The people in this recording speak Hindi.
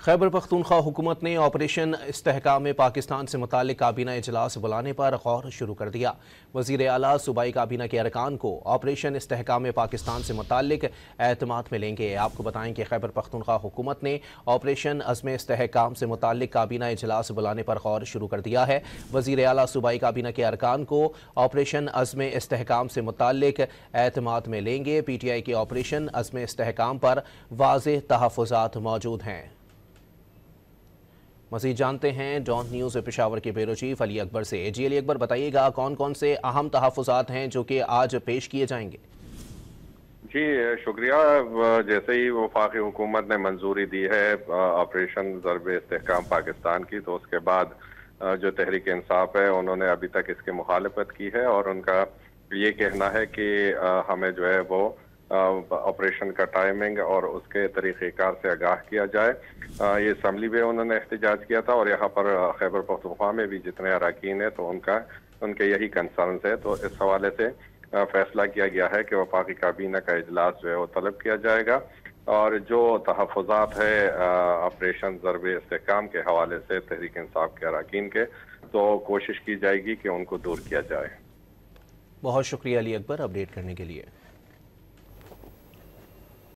खैबर पख्तूनख्वा हुकूमत ने ऑपरेशन इस्तेहकाम में पाकिस्तान से मुताल्लिक काबीना इजलास बुलाने पर गौर शुरू कर दिया। वज़ीर आला सूबाई काबीना के अरकान को ऑपरेशन इस्तेहकाम में पाकिस्तान से मुताल्लिक एतमाद में लेंगे। आपको बताएं कि खैबर पख्तूनख्वा हुकूमत ने ऑपरेशन अज़्म इस्तेहकाम से मुताल्लिक काबीना इजलास बुलाने पर गौर शुरू कर दिया है। वज़ीर आला सूबाई काबीना के अरकान को ऑपरेशन अज़्म इस्तेहकाम से मुताल्लिक एतमाद में लेंगे। PTI के ऑपरेशन अज़्म इस्तेहकाम पर वाज़ेह तहफ़्फ़ुज़ात मौजूद हैं। मज़ीद जानते हैं डॉन न्यूज़ पेशावर के ब्यूरो चीफ अली अकबर से। जी अली अकबर, बताइएगा कौन कौन से अहम तहफ़्फ़ुज़ात हैं जो कि आज पेश किए जाएंगे। जी शुक्रिया। जैसे ही वफाकी हुकूमत ने मंजूरी दी है ऑपरेशन ज़रब इस्तेहकाम पाकिस्तान की, तो उसके बाद जो तहरीक इंसाफ है उन्होंने अभी तक इसकी मुखालफत की है और उनका ये कहना है कि हमें जो है वो ऑपरेशन का टाइमिंग और उसके तरीक़ेकार से आगाह किया जाए। ये असम्बली में उन्होंने एहतजाज किया था और यहाँ पर खैबर पख्तूनख्वा में भी जितने अरकान हैं तो उनके यही कंसर्न है। तो इस हवाले से फैसला किया गया है कि वफाकी काबीना का इजलास जो है वो तलब किया जाएगा और जो तहफ़्फ़ुज़ात है ऑपरेशन ज़रब इस्तेहकाम के हवाले से तहरीक इंसाफ के अरकान के, तो कोशिश की जाएगी कि उनको दूर किया जाए। बहुत शुक्रिया अली अकबर अपडेट करने के लिए।